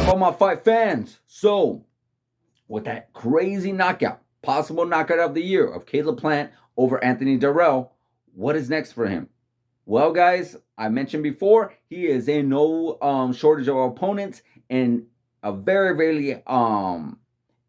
up, all my fight fans? So, with that crazy knockout, possible knockout of the year of Caleb Plant over Anthony Darrell, what is next for him? Well, guys, I mentioned before, he is in no shortage of opponents in a very, very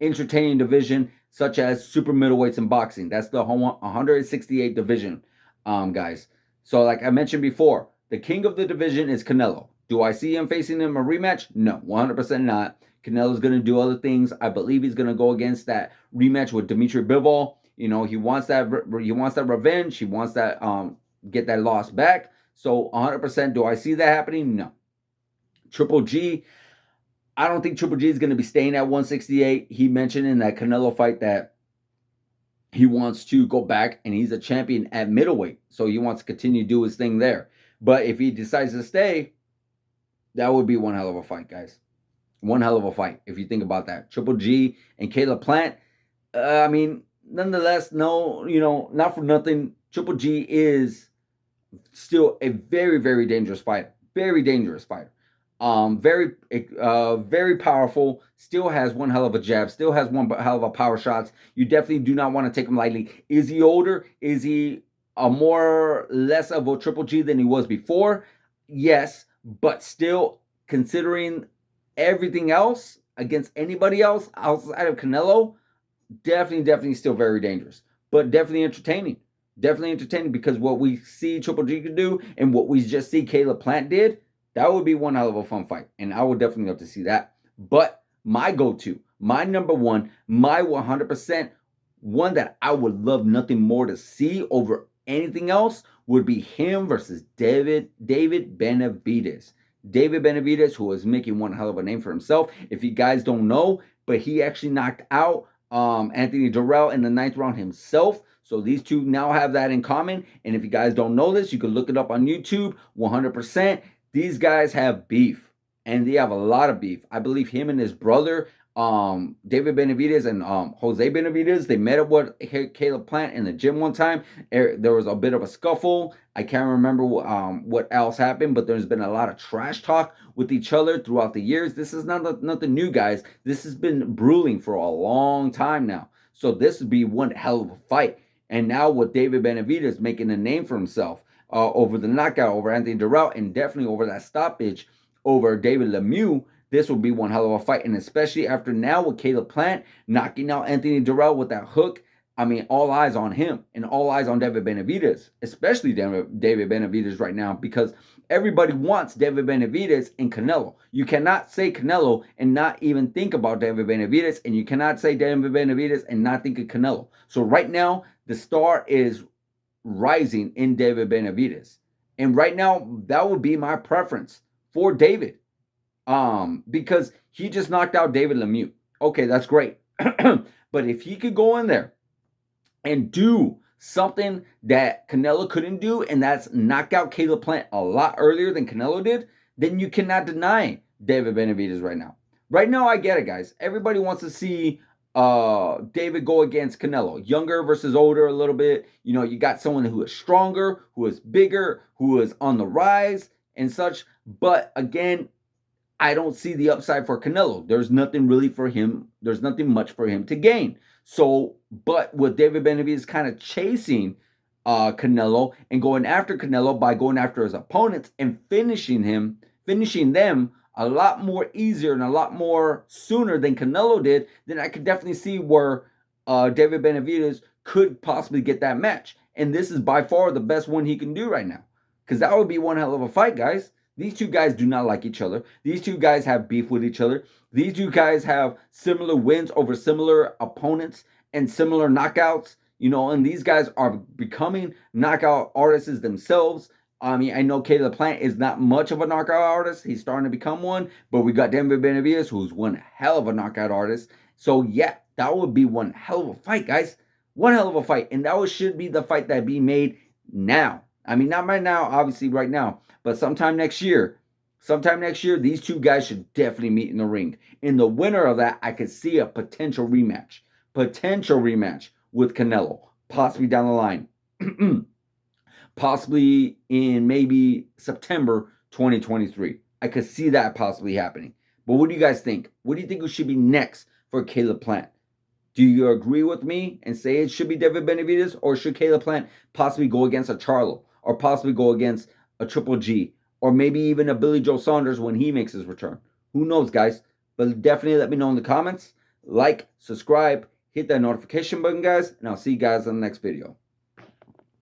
entertaining division, such as super middleweights in boxing. That's the 168 division, guys. So, like I mentioned before, the king of the division is Canelo. Do I see him facing him a rematch? No, 100% not. Canelo's going to do other things. I believe he's going to go against that rematch with Dimitri Bivol. You know, he wants that. He wants that revenge. He wants that get that loss back. So 100%. Do I see that happening? No. Triple G. I don't think Triple G is going to be staying at 168. He mentioned in that Canelo fight that he wants to go back and he's a champion at middleweight. So he wants to continue to do his thing there. But if he decides to stay, that would be one hell of a fight, guys. One hell of a fight, if you think about that. Triple G and Caleb Plant. I mean, nonetheless, no, not for nothing. Triple G is still a very, very dangerous fighter. Very dangerous fighter. Very powerful. Still has one hell of a jab. Still has one hell of a power shots. You definitely do not want to take him lightly. Is he older? Is he a less of a Triple G than he was before? Yes, but still, considering everything else against anybody else outside of Canelo, definitely still very dangerous, but definitely entertaining. Definitely entertaining because what we see Triple G can do and what we just see Caleb Plant did, that would be one hell of a fun fight. And I would definitely love to see that. But my go-to, my number one, my 100%, one that I would love nothing more to see over anything else would be him versus David Benavidez. David Benavidez, who is making one hell of a name for himself. If you guys don't know, but he actually knocked out Anthony Darrell in the 9th round himself. So these two now have that in common. And if you guys don't know this, you can look it up on YouTube. 100%. These guys have beef, and they have a lot of beef. I believe him and his brother, David Benavidez and Jose Benavidez, they met up with Caleb Plant in the gym one time. There was a bit of a scuffle. I can't remember what else happened, but there's been a lot of trash talk with each other throughout the years. This is nothing new, guys. This has been brewing for a long time now. So this would be one hell of a fight. And now with David Benavidez making a name for himself over the knockout over Anthony Darrell and definitely over that stoppage over David Lemieux, this will be one hell of a fight. And especially after now with Caleb Plant knocking out Anthony Darrell with that hook, I mean, all eyes on him and all eyes on David Benavidez, especially David Benavidez right now, because everybody wants David Benavidez and Canelo. You cannot say Canelo and not even think about David Benavidez, and you cannot say David Benavidez and not think of Canelo. So right now, the star is rising in David Benavidez. And right now, that would be my preference for David. Because he just knocked out David Lemieux. Okay, that's great. But if he could go in there and do something that Canelo couldn't do, and that's knock out Caleb Plant a lot earlier than Canelo did, then you cannot deny David Benavidez right now. Right now, I get it, guys. Everybody wants to see David go against Canelo. Younger versus older a little bit. You know, you got someone who is stronger, who is bigger, who is on the rise and such. But again, I don't see the upside for Canelo. There's nothing really for him. There's nothing much for him to gain. So, but with David Benavidez kind of chasing Canelo and going after Canelo by going after his opponents and finishing them a lot more easier and a lot more sooner than Canelo did, then I could definitely see where David Benavidez could possibly get that match. And this is by far the best one he can do right now. Because that would be one hell of a fight, guys. These two guys do not like each other. These two guys have beef with each other. These two guys have similar wins over similar opponents and similar knockouts. You know, and these guys are becoming knockout artists themselves. I mean, I know Caleb Plant is not much of a knockout artist. He's starting to become one. But we got David Benavidez, who's one hell of a knockout artist. So, yeah, that would be one hell of a fight, guys. One hell of a fight. And that should be the fight that be made now. I mean, not right now, obviously right now. But sometime next year, these two guys should definitely meet in the ring. In the winner of that, I could see a potential rematch with Canelo, possibly down the line. Possibly in maybe September 2023. I could see that possibly happening. But what do you guys think? What do you think should be next for Caleb Plant? Do you agree with me and say it should be David Benavidez, or should Caleb Plant possibly go against a Charlo, or possibly go against a Triple G, or maybe even a Billy Joe Saunders when he makes his return? Who knows, guys? But definitely let me know in the comments. Like, subscribe, hit that notification button, guys, and I'll see you guys in the next video.